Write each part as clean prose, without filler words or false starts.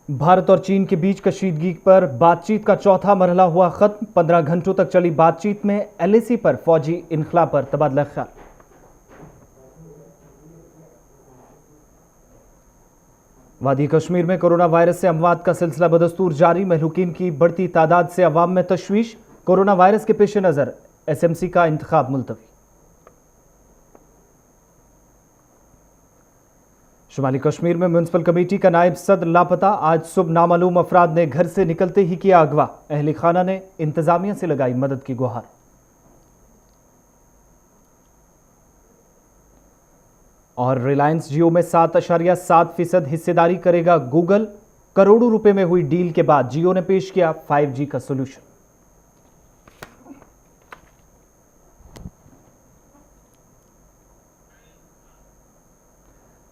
भारत और चीन के बीच कशीदगी पर बातचीत का चौथा मरहला हुआ खत्म। 15 घंटों तक चली बातचीत में एलएसी पर फौजी इनखला पर तबादला ख्याल। वादी कश्मीर में कोरोना वायरस से अमवात का सिलसिला बदस्तूर जारी। महलूकीन की बढ़ती तादाद से अवाम में तशवीश। कोरोना वायरस के पेश नज़र एसएमसी का इंतखाब मुलतवी। शुमाली कश्मीर में म्युनिसिपल कमेटी का नायब सदर लापता। आज सुबह नामालूम अफराद ने घर से निकलते ही किया अगवा। अहले खाना ने इंतजामिया से लगाई मदद की गुहार। और रिलायंस जियो में 7.7% हिस्सेदारी करेगा गूगल। करोड़ों रुपए में हुई डील के बाद जियो ने पेश किया 5G का सोल्यूशन।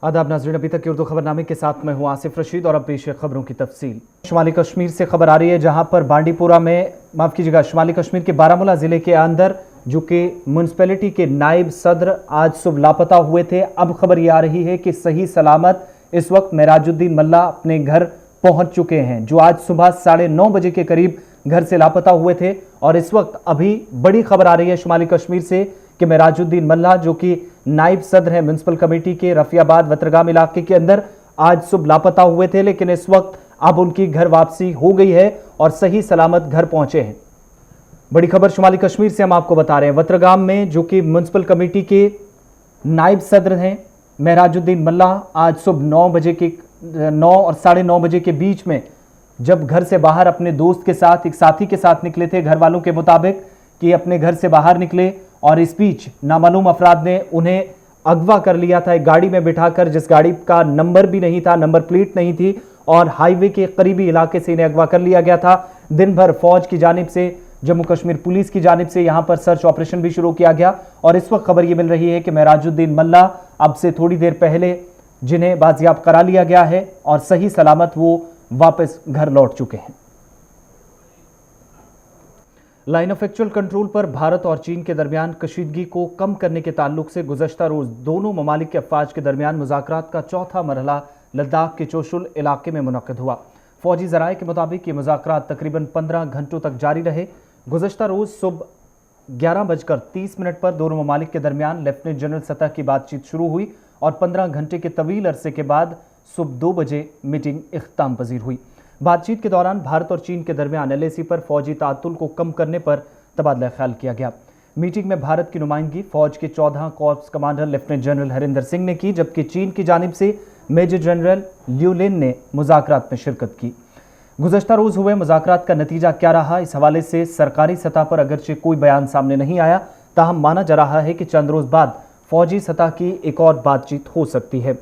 आदाब नाज़रीन, अभी तक की उर्दू खबरनामे के साथ मैं हूं आसिफ रशीद और अब पेश है खबरों की तफसील। शुमाली कश्मीर से खबर आ रही है, जहां पर बांडीपुरा में शुमाली कश्मीर के बारामूला जिले के अंदर जो कि म्यूनसिपैलिटी के नायब सदर आज सुबह लापता हुए थे। अब खबर यह आ रही है कि सही सलामत इस वक्त मेराजुद्दीन मल्ला अपने घर पहुंच चुके हैं, जो आज सुबह 9:30 बजे के करीब घर से लापता हुए थे। और इस वक्त अभी बड़ी खबर आ रही है शुमाली कश्मीर से कि मेराजुद्दीन मल्ला जो कि नायब सदर है म्यूनसिपल कमेटी के रफियाबाद वत्रगाम इलाके के अंदर, आज सुबह लापता हुए थे, लेकिन इस वक्त अब उनकी घर वापसी हो गई है और सही सलामत घर पहुंचे हैं। बड़ी खबर शुमाली कश्मीर से हम आपको बता रहे हैं। वत्रगाम में जो कि म्यूनसिपल कमेटी के नायब सदर हैं मेराजुद्दीन मल्ला, आज सुबह 9 और 9:30 बजे के बीच में जब घर से बाहर अपने दोस्त के साथ, एक साथी के साथ निकले थे, घर वालों के मुताबिक कि अपने घर से बाहर निकले और इस बीच नामालूम अफराद ने उन्हें अगवा कर लिया था एक गाड़ी में बिठाकर, जिस गाड़ी का नंबर भी नहीं था, नंबर प्लेट नहीं थी, और हाईवे के करीबी इलाके से इन्हें अगवा कर लिया गया था। दिन भर फौज की जानिब से, जम्मू कश्मीर पुलिस की जानिब से यहां पर सर्च ऑपरेशन भी शुरू किया गया। और इस वक्त खबर यह मिल रही है कि मेराजुद्दीन मल्ला अब से थोड़ी देर पहले जिन्हें बाजियाब करा लिया गया है और सही सलामत वो वापस घर लौट चुके हैं। लाइन ऑफ एक्चुअल कंट्रोल पर भारत और चीन के दरमियान कशीदगी को कम करने के ताल्लुक से गुज़श्ता रोज दोनों ममालिक के अफवाज के दरमियान मुज़ाकरात का चौथा मरहला लद्दाख के चोशुल इलाके में मुनक़्क़िद हुआ। फौजी ज़राए के मुताबिक ये मुज़ाकरात तकरीबन 15 घंटों तक जारी रहे। गुज़श्ता रोज सुबह 11:30 पर दोनों ममालिक के दरमियान लेफ्टिनेंट जनरल सतह की बातचीत शुरू हुई और 15 घंटे के तवील अरसे के बाद सुबह 2 बजे मीटिंग इख्तिताम पजीर हुई। बातचीत के दौरान भारत और चीन के दरमियान एलएसी पर फौजी ताअत्तुल को कम करने पर तबादला ख्याल किया गया। मीटिंग में भारत की नुमाइंदगी फौज के 14 corps commander lieutenant general Harinder Singh ने की, जबकि चीन की जानिब से मेजर जनरल लियू लिन ने मुज़ाकरात में शिरकत की। गुज़श्ता रोज हुए मुज़ाकरात का नतीजा क्या रहा, इस हवाले से सरकारी सतह पर अगरचे कोई बयान सामने नहीं आया, ताहम माना जा रहा है कि चंद रोज बाद फौजी सतह की एक और बातचीत हो सकती है।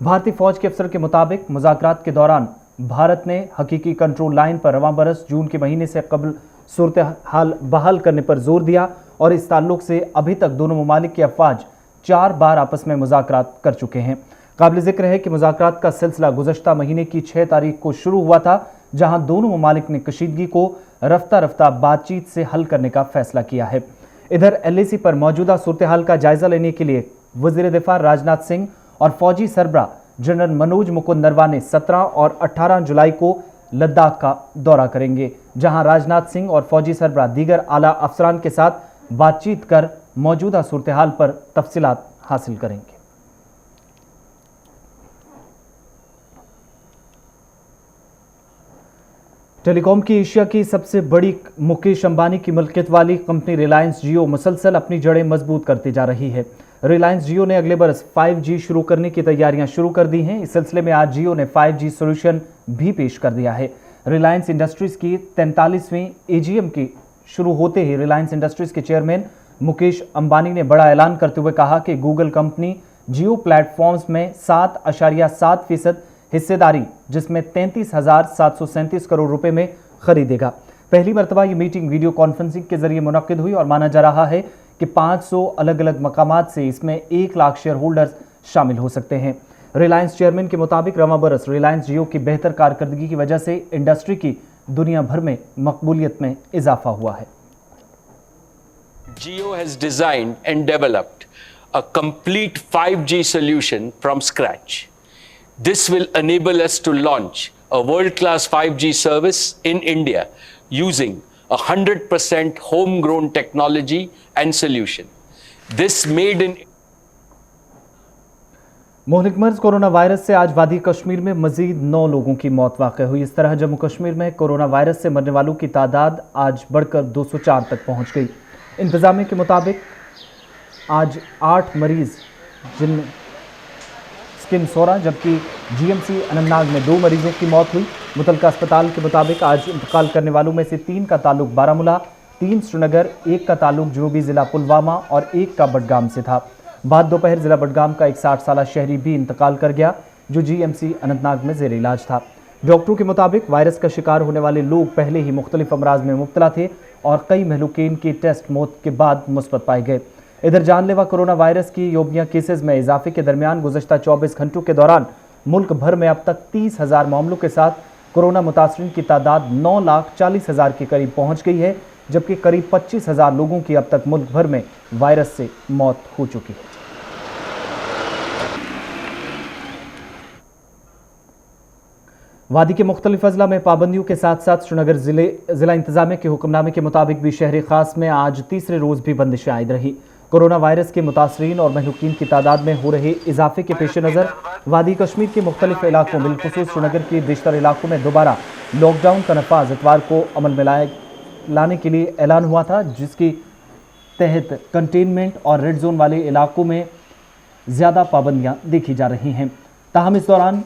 भारतीय फौज के अफसर के मुताबिक मुज़ाकरात के दौरान भारत ने हकीकी कंट्रोल लाइन पर रवां बरस जून के महीने से कबल सूरत हाल बहाल करने पर जोर दिया और इस ताल्लुक से अभी तक दोनों ममालिक के अफवाज 4 बार आपस में मुज़ाकरात कर चुके हैं। काबिल ज़िक्र है कि मुज़ाकरात का सिलसिला गुज़श्ता महीने की 6 तारीख को शुरू हुआ था, जहां दोनों ममालिक ने कशीदगी को रफ्ता रफ्ता बातचीत से हल करने का फैसला किया है। इधर एलएसी पर मौजूदा सूरत हाल का जायजा लेने के लिए वज़ीर दिफा राजनाथ सिंह और फौजी सरबराह जनरल मनोज मुकुंद नरवाने 17 और 18 जुलाई को लद्दाख का दौरा करेंगे, जहां राजनाथ सिंह और फौजी सरबराह दीगर आला अफसरान के साथ बातचीत कर मौजूदा सूरत हाल पर तफसीलात हासिल करेंगे। टेलीकॉम की एशिया की सबसे बड़ी मुकेश अंबानी की मिल्कियत वाली कंपनी रिलायंस जियो मुसलसल अपनी जड़ें मजबूत करती जा रही है। रिलायंस जियो ने अगले बरस 5G शुरू करने की तैयारियां शुरू कर दी हैं। इस सिलसिले में आज जियो ने 5G सोल्यूशन भी पेश कर दिया है। रिलायंस इंडस्ट्रीज की 43वीं AGM की शुरू होते ही रिलायंस इंडस्ट्रीज के चेयरमैन मुकेश अंबानी ने बड़ा ऐलान करते हुए कहा कि गूगल कंपनी जियो प्लेटफॉर्म्स में 7.7% हिस्सेदारी, जिसमें 33,737 करोड़ रुपए में खरीदेगा। पहली मरतबा ये मीटिंग वीडियो कॉन्फ्रेंसिंग के जरिए मुनक्किद हुई और माना जा रहा है कि 500 अलग अलग मकामात से इसमें 1 लाख शेयर होल्डर्स शामिल हो सकते हैं। रिलायंस चेयरमैन के मुताबिक रवां बरस रिलायंस जियो की बेहतर कारकर्दगी की वजह से इंडस्ट्री की दुनिया भर में मकबूलियत में इजाफा हुआ है। Jio has designed and developed a complete 5G solution from scratch. This will enable us to launch a world-class 5G service in India using 100% homegrown technology and solution. This made in मुहलिक मर्ज corona virus से आज वादी कश्मीर में मजीद 9 लोगों की मौत वाक़ हुई। इस तरह जम्मू कश्मीर में कोरोना वायरस से मरने वालों की तादाद आज बढ़कर 204 तक पहुंच गई। इंतज़ामिया के मुताबिक आज 8 मरीज़ जिन स्किन सोरा जबकि जीएमसी अनंतनाग में 2 मरीज़ों की मौत हुई। मुतलका अस्पताल के मुताबिक आज इंतकाल करने वालों में से 3 का ताल्लुक बारामूला, 3 श्रीनगर, 1 का ताल्लुक जनूबी ज़िला पुलवामा और 1 का बडगाम से था। बाद दोपहर ज़िला बडगाम का एक 60 साला शहरी भी इंतकाल कर गया जो जीएमसी अनंतनाग में ज़ेर इलाज था। डॉक्टरों के मुताबिक वायरस का शिकार होने वाले लोग पहले ही मुख्तलिफ अमराज में मुब्तला थे और कई महलूकीन के टेस्ट मौत के बाद मुस्बत पाए गए। इधर जानलेवा कोरोना वायरस की योबिया केसेस में इजाफे के दरमियान गुज़श्ता 24 घंटों के दौरान मुल्क भर में अब तक 30,000 मामलों के साथ कोरोना मुतासरीन की तादाद 9,40,000 के करीब पहुंच गई है, जबकि करीब 25,000 लोगों की अब तक मुल्क भर में वायरस से मौत हो चुकी है। वादी के मुख्तलिफ अजला में पाबंदियों के साथ साथ श्रीनगर ज़िला इंतज़ामिया के हुक्मनामे के मुताबिक भी शहर ख़ास में आज तीसरे रोज़ भी बंदिशें आयद रही। कोरोना वायरस के मुतासरीन और महलूकीन की तादाद में हो रहे इजाफे के पेश नज़र वादी कश्मीर के मुख्तलिफ इलाकों बिलखुसूस श्रीनगर के बेशतर इलाकों में दोबारा लॉकडाउन का नफाज इतवार को अमल में लाने के लिए ऐलान हुआ था, जिसकी तहत कंटेनमेंट और रेड जोन वाले इलाकों में ज़्यादा पाबंदियाँ देखी जा रही हैं। ताहम इस दौरान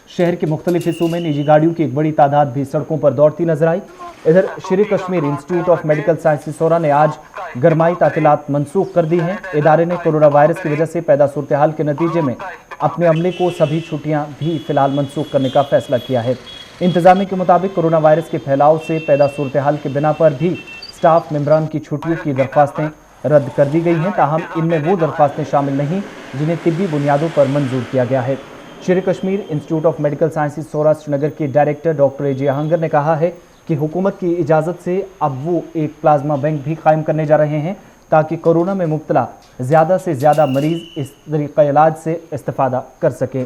शहर के मुख्तलिफ हिस्सों में निजी गाड़ियों की एक बड़ी तादाद भी सड़कों पर दौड़ती नजर आई। इधर Sher Kashmir institute of medical sciences Soura ने आज गरमाई तातीलात मनसूख कर दी हैं। इदारे ने कोरोना वायरस की वजह से पैदा सूरत हाल के नतीजे में अपने अमले को सभी छुट्टियां भी फिलहाल मनसूख करने का फैसला किया है। इंतजामिया के मुताबिक कोरोना वायरस के फैलाव से पैदा सूरत हाल के बिना पर भी स्टाफ मेम्बरान की छुट्टियों की दरख्वास्तें रद्द कर दी गई हैं, ताहम इनमें वो दरख्वास्तें शामिल नहीं जिन्हें तिब्बी बुनियादों पर मंजूर किया गया है। Sher Kashmir institute of medical sciences Soura Srinagar के डायरेक्टर डॉक्टर एजे आहंगर ने कहा है कि हुकूमत की इजाज़त से अब वो एक प्लाज्मा बैंक भी कायम करने जा रहे हैं ताकि कोरोना में मुब्तला ज़्यादा से ज़्यादा मरीज़ इस तरीक़ा इलाज से इस्तिफ़ादा कर सके।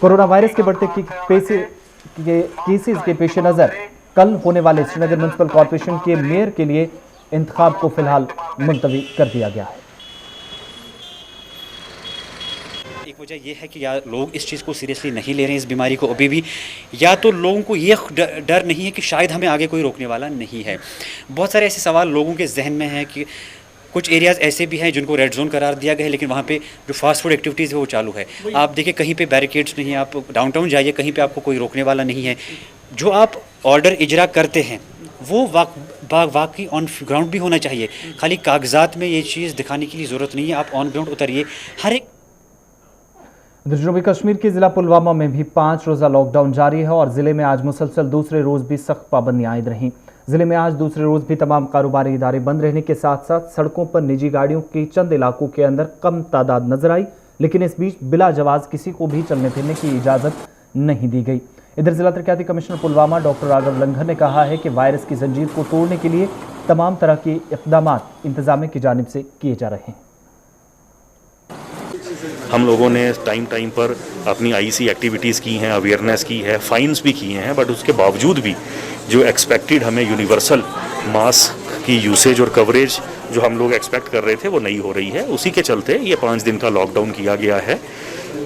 कोरोना वायरस के बढ़ते केसेस के पेश नज़र कल होने वाले श्रीनगर म्यूनसिपल कॉरपोरेशन के मेयर के लिए इंतखाब को फिलहाल मुलतवी कर दिया गया है। एक वजह यह है कि या लोग इस चीज़ को सीरियसली नहीं ले रहे हैं, इस बीमारी को अभी भी, या तो लोगों को ये डर नहीं है कि शायद हमें आगे कोई रोकने वाला नहीं है। बहुत सारे ऐसे सवाल लोगों के जहन में हैं कि कुछ एरियाज़ ऐसे भी हैं जिनको रेड जोन करार दिया गया है, लेकिन वहाँ पे जो फास्ट फूड एक्टिविटीज़ है वो चालू है। आप देखिए कहीं पे बैरिकेड्स नहीं है, आप डाउनटाउन जाइए कहीं पे आपको कोई रोकने वाला नहीं है। जो आप ऑर्डर इजरा करते हैं वो वाकई ऑन ग्राउंड भी होना चाहिए, खाली कागजात में ये चीज़ दिखाने की ज़रूरत नहीं है। आप ऑन ग्राउंड उतरिए। हर एक जनूबी कश्मीर के ज़िला पुलवामा में भी 5 रोज़ा लॉकडाउन जारी है और ज़िले में आज मुसलसल दूसरे रोज़ भी सख्त पाबंदियाँ आयद रहीं। ज़िले में आज दूसरे रोज़ भी तमाम कारोबारी इदारे बंद रहने के साथ साथ सड़कों पर निजी गाड़ियों की चंद इलाकों के अंदर कम तादाद नजर आई, लेकिन इस बीच बिला जवाज़ किसी को भी चलने फिरने की इजाज़त नहीं दी गई। इधर ज़िला तरक्याती कमिश्नर पुलवामा डॉक्टर राघव लंघर ने कहा है कि वायरस की जंजीर को तोड़ने के लिए तमाम तरह के इक़दामात इंतज़ामिया की जानिब से किए जा रहे हैं। हम लोगों ने टाइम पर अपनी आईसी एक्टिविटीज़ की हैं, अवेयरनेस की है, फाइन्स भी किए हैं, बट उसके बावजूद भी जो एक्सपेक्टेड हमें यूनिवर्सल मास्क की यूसेज और कवरेज जो हम लोग एक्सपेक्ट कर रहे थे वो नहीं हो रही है। उसी के चलते ये 5 दिन का लॉकडाउन किया गया है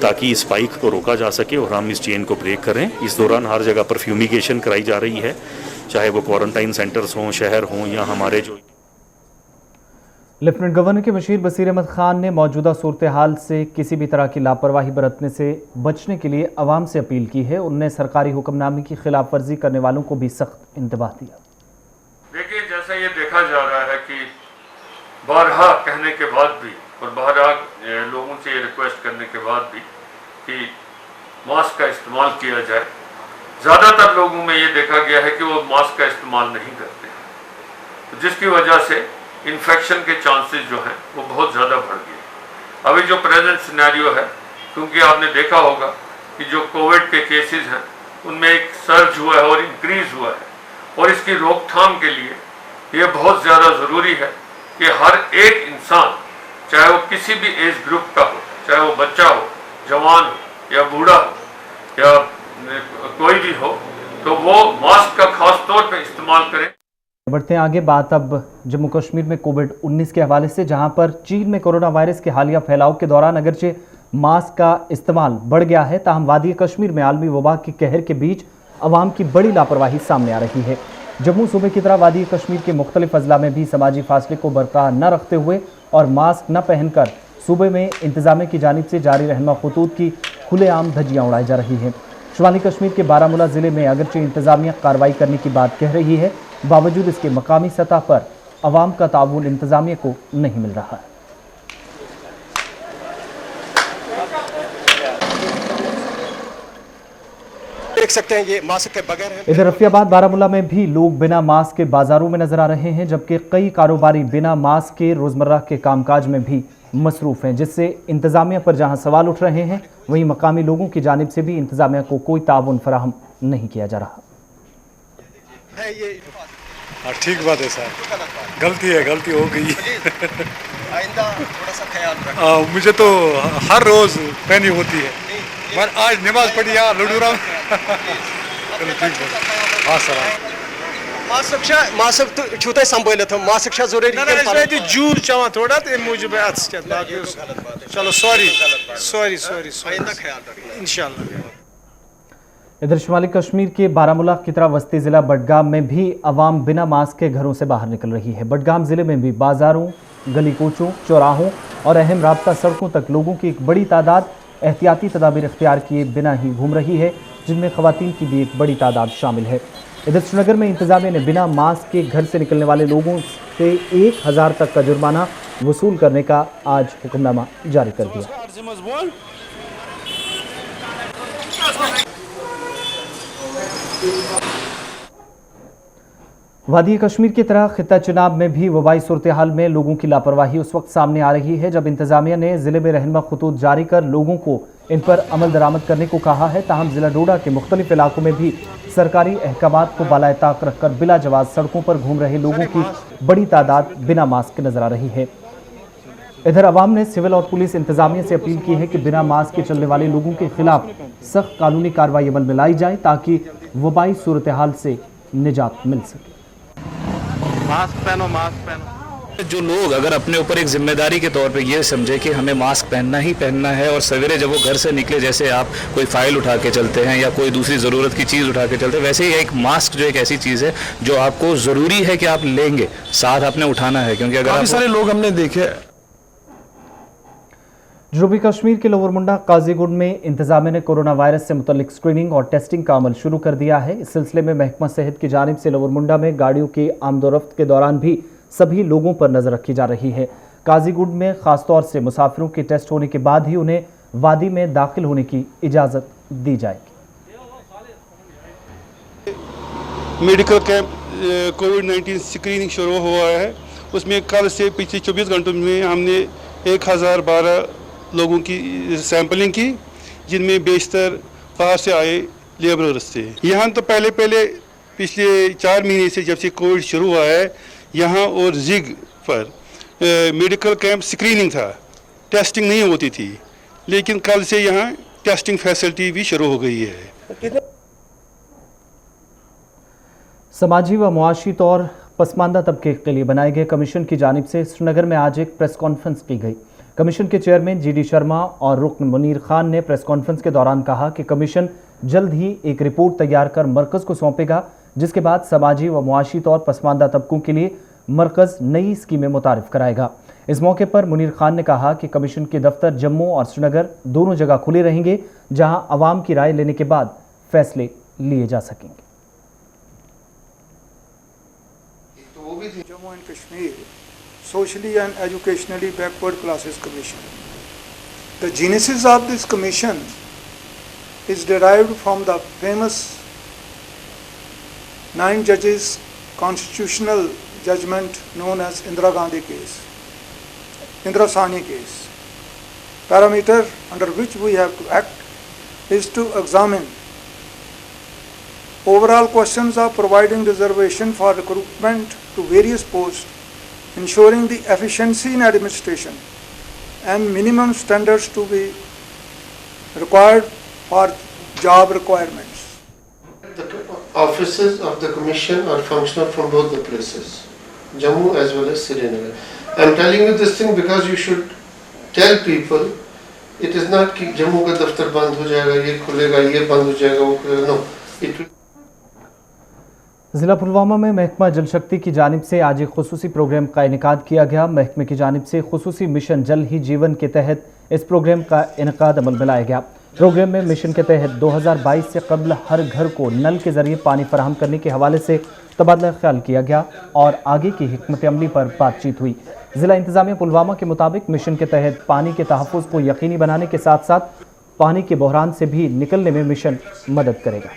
ताकि इस स्पाइक को रोका जा सके और हम इस चेन को ब्रेक करें। इस दौरान हर जगह पर फ्यूमिगेशन कराई जा रही है, चाहे वो क्वारंटाइन सेंटर्स हों, शहर हों या हमारे जो लेफ्टिनेंट गवर्नर के मशीर बसीर अहमद खान ने मौजूदा सूरत हाल से किसी भी तरह की लापरवाही बरतने से बचने के लिए अवाम से अपील की है। उन्होंने सरकारी हुक्मनामे की खिलाफ वर्जी करने वालों को भी सख्त इंतबाह दिया। देखिए, जैसा ये देखा जा रहा है कि बारहा कहने के बाद भी और बारहा लोगों से ये रिक्वेस्ट करने के बाद भी कि मास्क का इस्तेमाल किया जाए, ज़्यादातर लोगों में ये देखा गया है कि वो मास्क का इस्तेमाल नहीं करते, तो जिसकी वजह से इन्फेक्शन के चांसेस जो हैं वो बहुत ज़्यादा बढ़ गए। अभी जो प्रेजेंट सिनेरियो है, क्योंकि आपने देखा होगा कि जो कोविड के केसेस हैं उनमें एक सर्ज हुआ है और इंक्रीज़ हुआ है, और इसकी रोकथाम के लिए ये बहुत ज़्यादा ज़रूरी है कि हर एक इंसान, चाहे वो किसी भी एज ग्रुप का हो, चाहे वो बच्चा हो, जवान हो या बूढ़ा हो या कोई भी हो, तो वो मास्क का खास तौर पे इस्तेमाल करें। बढ़ते हैं आगे। बात अब जम्मू कश्मीर में कोविड-19 के हवाले से, जहां पर चीन में कोरोना वायरस के हालिया फैलाव के दौरान अगरचे मास्क का इस्तेमाल बढ़ गया है, ताहम वादी कश्मीर में आलमी वबा के कहर के बीच अवाम की बड़ी लापरवाही सामने आ रही है। जम्मू सूबे की तरह वादी कश्मीर के मुख्तलिफ अजला में भी समाजी फासले को बरकरार न रखते हुए और मास्क न पहनकर सूबे में इंतजामिया की जानिब से जारी रहनुमा खतूत की खुलेआम धज्जियाँ उड़ाई जा रही हैं। शुमाली कश्मीर के बारामूला ज़िले में अगरचे इंतजामिया कार्रवाई करने की बात कह रही है, बावजूद इसके मकामी सतह पर अवाम का ताउन इंतजामिया को नहीं मिल रहा है। देख सकते हैं ये मास्क के बगैर है। इधर रफियाबाद बारामूला में भी लोग बिना मास्क के बाजारों में नजर आ रहे हैं, जबकि कई कारोबारी बिना मास्क के रोजमर्रा के कामकाज में भी मसरूफ हैं, जिससे इंतजामिया पर जहां सवाल उठ रहे हैं, वहीं मकामी लोगों की जानिब से भी इंतजामिया को कोई ताउन फराहम नहीं किया जा रहा है ये ठीक बात है सर, गलती हो गई। आइंदा थोड़ा सा ख्याल रखें। मुझे तो हर रोज पहनी होती है, पर आज नमाज पढ़ी यार लडूरा। चलो ठीक है। हाँ सर, मास्क तो छूते संभालित हम मास्क शा जरूरी है। जूर चावा थोड़ा तो मूजब चलो सॉरी आइंदा ख्याल रखें इंशाल्लाह। इधर शुमाली कश्मीर के बारामूला की तरह वस्ती ज़िला बडगाम में भी अवाम बिना मास्क के घरों से बाहर निकल रही है। बडगाम ज़िले में भी बाज़ारों, गली कोचों, चौराहों और अहम राब्ता सड़कों तक लोगों की एक बड़ी तादाद एहतियाती तदाबीर इख्तियार किए बिना ही घूम रही है, जिनमें ख़वातीन की भी एक बड़ी तादाद शामिल है। इधर श्रीनगर में इंतजामिया ने बिना मास्क के घर से निकलने वाले लोगों से 1000 तक का जुर्माना वसूल करने का आज हुक्मनामा जारी कर दिया। वादी कश्मीर की तरह खित्ता चनाब में भी वबाई सूरत हाल में लोगों की लापरवाही उस वक्त सामने आ रही है जब इंतजामिया ने ज़िले में रहनुमा खतूत जारी कर लोगों को इन पर अमल दरामद करने को कहा है। ताहम ज़िला डोडा के मुख्तलिफ इलाकों में भी सरकारी अहकामात को बालाए ताक रखकर बिला जवाज सड़कों पर घूम रहे लोगों की बड़ी तादाद बिना मास्क के नजर आ रही है। इधर अवाम ने सिविल और पुलिस इंतजामिया से अपील की है कि बिना मास्क के चलने वाले लोगों के खिलाफ सख्त कानूनी कार्रवाई अमल में लाई जाए, ताकि वबाई सूरत हाल से निजात मिल सके। मास्क पहनो। जो लोग अगर अपने ऊपर एक जिम्मेदारी के तौर पे ये समझे कि हमें मास्क पहनना ही पहनना है, और सवेरे जब वो घर से निकले, जैसे आप कोई फाइल उठा के चलते हैं या कोई दूसरी ज़रूरत की चीज़ उठा के चलते हैं, वैसे ही एक मास्क जो एक ऐसी चीज़ है जो आपको ज़रूरी है कि आप लेंगे, साथ आपने उठाना है, क्योंकि अगर काफी सारे लोग हमने देखे। जनूबी कश्मीर के लोवरमुंडा काजीगुंड में इंतजामिया ने कोरोना वायरस से मुतल्लिक स्क्रीनिंग और टेस्टिंग का अमल शुरू कर दिया है। इस सिलसिले में महकमा सेहत की जानिब से लोवरमुंडा में गाड़ियों के आमदोरफ्त के दौरान भी सभी लोगों पर नजर रखी जा रही है। काजीगुंड में खासतौर से मुसाफिरों के टेस्ट होने के बाद ही उन्हें वादी में दाखिल होने की इजाज़त दी जाएगी। मेडिकल कैंप कोविड-19 स्क्रीनिंग शुरू हुआ है, उसमें कल से पिछले 24 घंटों में हमने 1012 लोगों की सैंपलिंग की, जिनमें बेशतर बाहर से आए लेबरर्स थे। यहाँ तो पहले पिछले 4 महीने से जब से कोविड शुरू हुआ है, यहाँ और जिग पर मेडिकल कैंप स्क्रीनिंग था, टेस्टिंग नहीं होती थी, लेकिन कल से यहाँ टेस्टिंग फैसिलिटी भी शुरू हो गई है। समाजी व मुआशी तौर पसमानदा तबके के लिए बनाए गए कमीशन की जानिब से श्रीनगर में आज एक प्रेस कॉन्फ्रेंस की गई। कमीशन के चेयरमैन GD शर्मा और रुकन मुनीर खान ने प्रेस कॉन्फ्रेंस के दौरान कहा कि कमीशन जल्द ही एक रिपोर्ट तैयार कर मरकज़ को सौंपेगा, जिसके बाद समाजी व मुआशी तौर पसमानदा तबकों के लिए मरकज़ नई स्कीमें मुतारिफ कराएगा। इस मौके पर मुनीर खान ने कहा कि कमीशन के दफ्तर जम्मू और श्रीनगर दोनों जगह खुले रहेंगे, जहां आवाम की राय लेने के बाद फैसले लिए जा सकेंगे। Jammu and Kashmir Socially and Educationally Backward Classes Commission. The genesis of this commission is derived from the famous 9 judges constitutional judgment known as Indira Gandhi case, Indira Sahni case. Parameter under which we have to act is to examine overall questions of providing reservation for recruitment to various posts, ensuring the efficiency in administration, and minimum standards to be required for job requirements. offices of the commission are functional from both the places, Jammu as well as Srinagar. I am telling you this thing because you should tell people. It is not कि जम्मू का दफ्तर बंद हो जाएगा, ये खुलेगा, ये बंद हो जाएगा, वो खुलेगा. No, it will. ज़िला पुलवामा में महकमा जल शक्ति की जानिब से आज एक खुसूसी प्रोग्राम का इनेकाद किया गया। महकमे की जानिब से खुसूसी मिशन जल ही जीवन के तहत इस प्रोग्राम का इनेकाद अमल में लाया गया। प्रोग्राम में मिशन के तहत 2022 से कबल हर घर को नल के ज़रिए पानी फराहम करने के हवाले से तबादला ख्याल किया गया और आगे की हिकमत अमली पर बातचीत हुई। ज़िला इंतज़ामिया पुलवामा के मुताबिक मिशन के तहत पानी के तहफ़्फ़ुज़ को यकीनी बनाने के साथ साथ पानी के बहरान से भी निकलने में मिशन मदद करेगा।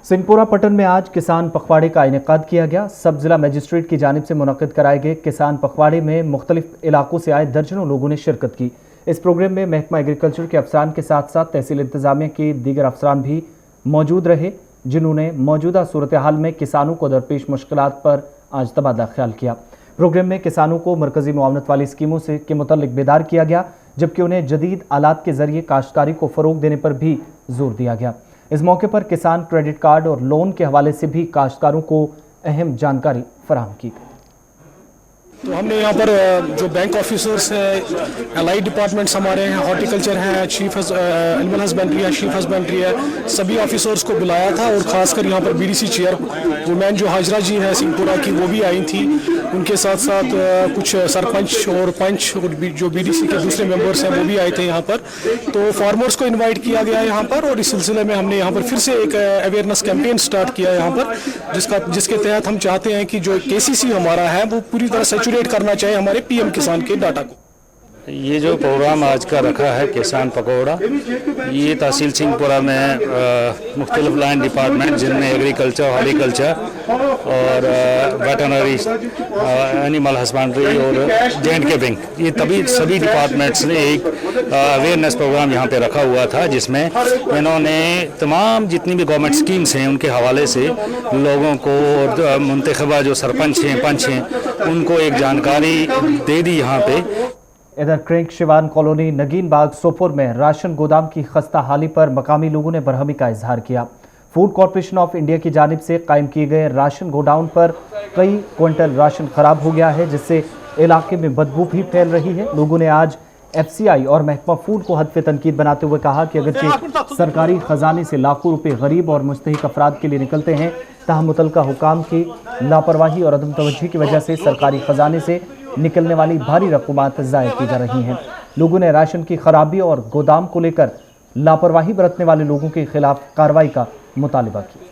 सिंहपुरा पटन में आज किसान पखवाड़े का इनेकाद किया गया। सब जिला मजिस्ट्रेट की जानिब से मुनक़िद कराए गए किसान पखवाड़े में मुख्तलिफ इलाकों से आए दर्जनों लोगों ने शिरकत की। इस प्रोग्राम में महकमा एग्रीकल्चर के अफसरान के साथ साथ तहसील इंतज़ामिया के दीगर अफसरान भी मौजूद रहे, जिन्होंने मौजूदा सूरत हाल में किसानों को दरपेश मुश्किलात पर आज तबादला ख्याल किया। प्रोग्राम में किसानों को मरकज़ी मुआवनत वाली स्कीमों से के मुतल्लिक बेदार किया गया, जबकि उन्हें जदीद आलात के ज़रिए काश्तकारी को फ़रोग़ देने पर भी जोर दिया गया। इस मौके पर किसान क्रेडिट कार्ड और लोन के हवाले से भी काश्तकारों को अहम जानकारी फराहम की गई। तो हमने यहाँ पर जो बैंक ऑफिसर्स हैं, एलाइड डिपार्टमेंट्स हमारे हैं, हॉर्टिकल्चर हैं, चीफ एनिमल हस्बेंड्री है, चीफ हस्बेंड्री है, सभी ऑफिसर्स को बुलाया था और ख़ासकर यहाँ पर बीडीसी चेयर वुमेन जो हाजरा जी हैं सिंहपुरा की, वो भी आई थी। उनके साथ साथ कुछ सरपंच और पंच और जो बीडीसी के दूसरे मेंबर्स हैं वो भी आए थे यहाँ पर। तो फार्मर्स को इन्वाइट किया गया है यहाँ पर और इस सिलसिले में हमने यहाँ पर फिर से एक अवेयरनेस कैंपेन स्टार्ट किया है यहाँ पर, जिसके तहत हम चाहते हैं कि जो केसीसी हमारा है वो पूरी तरह सैचुरेट करना चाहिए हमारे पीएम किसान के डाटा को। ये जो प्रोग्राम आज का रखा है किसान पकौड़ा, ये तहसील सिंहपुरा में मुख्तलिफ लाइन डिपार्टमेंट जिनमें एग्रीकल्चर, हॉर्टिकल्चर और वेटरनरी, एनिमल हस्बेंड्री और J&K बैंक, ये सभी डिपार्टमेंट्स ने एक अवेयरनेस प्रोग्राम यहाँ पे रखा हुआ था, जिसमें इन्होंने तमाम जितनी भी गवर्नमेंट स्कीम्स हैं उनके हवाले से लोगों को और मुंतखबा जो सरपंच हैं, पंच हैं, उनको एक जानकारी दे दी यहाँ पे। इधर क्रेंक शिवान कॉलोनी नगीन बाग सोपोर में राशन गोदाम की खस्ता हाली पर मकामी लोगों ने बरहमी का इजहार किया। फूड कॉरपोरेशन ऑफ इंडिया की जानिब से कायम किए गए राशन गोडाउन पर कई क्विंटल राशन खराब हो गया है, जिससे इलाके में बदबू भी फैल रही है। लोगों ने आज FCI और महकमा फूड को हदफ तनकीद बनाते हुए कहा कि अगरचे सरकारी खजाने से लाखों रुपए गरीब और मुस्तहिक अफराद के लिए निकलते हैं, ताहम मुतलका हुकाम की लापरवाही और अदम तवज्जुही की वजह से सरकारी खजाने से निकलने वाली भारी रकूमात ज़ाया की जा रही हैं। लोगों ने राशन की खराबी और गोदाम को लेकर लापरवाही बरतने वाले लोगों के खिलाफ कार्रवाई का मुतालबा किया।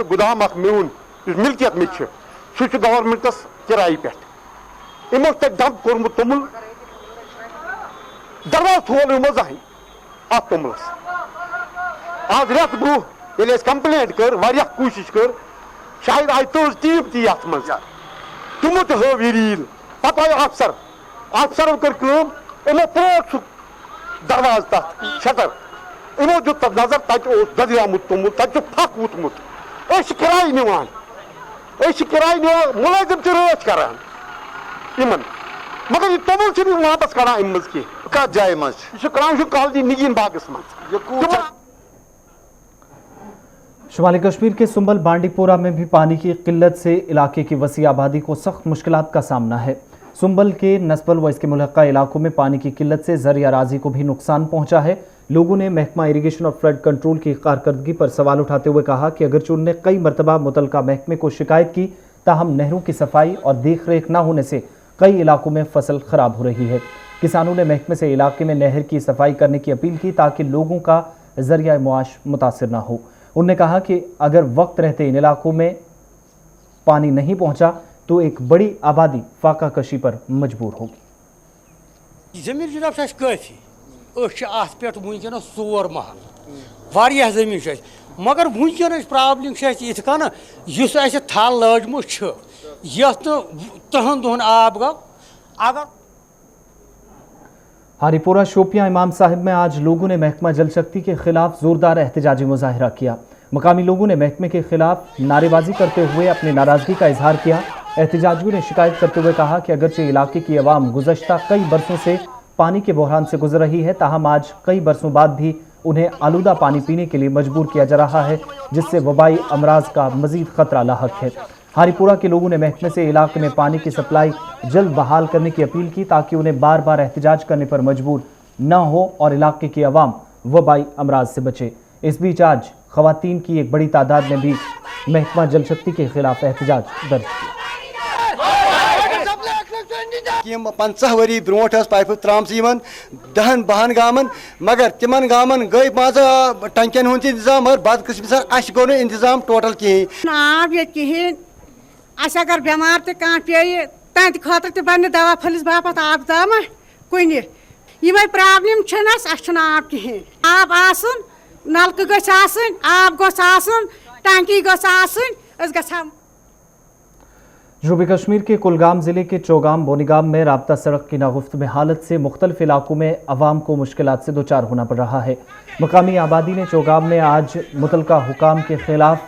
गोदाम मिल्कियत में गवर्नमेंटस किराए पे इमो डंप कोर्मुत तुमुल दरवाज थोल मजाही अत तुमुलस आज रेत ब्रोह ये कंप्लेंट कर वारिया कोशिश कर, शायद आई तो टीम थी अत मज तुमो तो हो रील पता आयो अफसर कर काम इमो त्रोट दरवाज तथ शटर इमो जो नजर तत दरियामुत तुमुल तत फक वुतमुत किराए निवान मुलाजिम रोज करान इमन मगर ये तुमुल से वापस करा इमज की कत जाए मज कॉलोनी नगीन बागस मज। शुमाली कश्मीर के सुंबल बांडीपोरा में भी पानी की किल्लत से इलाके की वसी आबादी को सख्त मुश्किलात का सामना है। सुंबल के नस्बल व इसके मुल्हका इलाकों में पानी की किल्लत से ज़र अराज़ी को भी नुकसान पहुंचा है। लोगों ने महकमा इरीगेशन और फ्लड कंट्रोल की कारकर्दगी पर सवाल उठाते हुए कहा कि अगरचे उन्होंने कई मरतबा मुतलका महकमे को शिकायत की, ताहम नहरों की सफाई और देख रेख न होने से कई इलाकों में फसल खराब हो रही है। किसानों ने महकमे से इलाके में नहर की सफाई करने की अपील की ताकि लोगों का ज़रिया मुआश मुतासिर न हो। उन्होंने कहा कि अगर वक्त रहते इन इलाकों में पानी नहीं पहुंचा तो एक बड़ी आबादी फाका कशी पर मजबूर होगी। जमीन जनाब काफ़ी वनकस 4 महल जमीन मगर वनकस प्रॉब्लम इत कन थल लजम यथ 3 दुहन आब गो अगर हारीपुरा शोपियां इमाम साहिब में आज लोगों ने महकमा जल शक्ति के खिलाफ जोरदार एहतजाजी मुजाहिरा किया। मकामी लोगों ने महकमे के खिलाफ नारेबाजी करते हुए अपनी नाराजगी का इजहार किया। एहतजाजियों ने शिकायत करते हुए कहा कि अगरचे इलाके की अवाम गुज़श्ता कई बरसों से पानी के बहरान से गुजर रही है। ताहम आज कई बरसों बाद भी उन्हें आलूदा पानी पीने के लिए मजबूर किया जा रहा है, जिससे वबाई अमराज का मजीद खतरा लाहक है। हारीपुरा के लोगों ने महकमे से इलाके में पानी की सप्लाई जल्द बहाल करने की अपील की ताकि उन्हें बार बार एहतजाज करने पर मजबूर न हो और इलाके की आवाम वबाई अमराज से बचे। इस बीच आज खवातीन की एक बड़ी तादाद ने भी महकमा जल शक्ति के खिलाफ एहतजाज दर्ज किया। 50 वरी ब्रोट पाइप त्राम 10-12 गामन मगर तिमन गामन गई मान टंकन हूं इंतजाम मगर बदकिस्मत गो इंतजाम टोटल कहें आब ये कहें अगर बेमार तो कह पे तंत खतर बन दवा फलिस बापत आब दामा कुन ये प्रॉब्लम आब कहें आब आसन नलक गसन आब गोस आसन टंकी गोस आसन गसा। जनूबी कश्मीर के कुलगाम ज़िले के चौगाम बोनीगाम में राब्ता सड़क की नागुफ्त में हालत से मुख्तलिफ इलाकों में अवाम को मुश्किलात से दो चार होना पड़ रहा है। मकामी आबादी ने चौगाम में आज मुतलका हुकाम के खिलाफ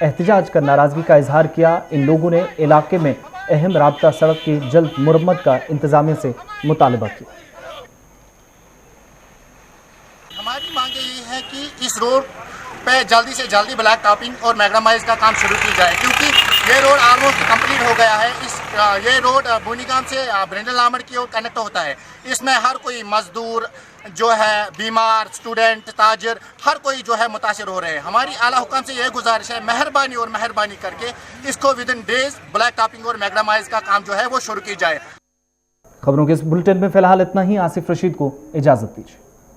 एहतजाज कर नाराज़गी का इजहार किया। इन लोगों ने इलाके में अहम राब्ता सड़क की जल्द मुरम्मत का इंतजामिया से मुतालबा किया। हमारी मांग यही है कि इस रोड पे जल्दी से जल्दी ब्लैक टॉपिंग और मैग्नामाइज का काम शुरू की जाए, क्योंकि ये रोड ऑलमोस्ट कंप्लीट हो गया है। ये रोड बोनीगाम से ब्रेंडल आमड़ की ओर कनेक्ट होता है। इसमें हर कोई मजदूर जो है, बीमार, स्टूडेंट, ताजर, हर कोई जो है मुतासिर हो रहे हैं। हमारी आला हुकाम से यह गुजारिश है, मेहरबानी करके इसको with in days black topping और मैग्नामाइज का काम जो है वो शुरू की जाए। खबरों के इस बुलेटिन में फिलहाल इतना ही। आसिफ रशीद को इजाजत दीजिए।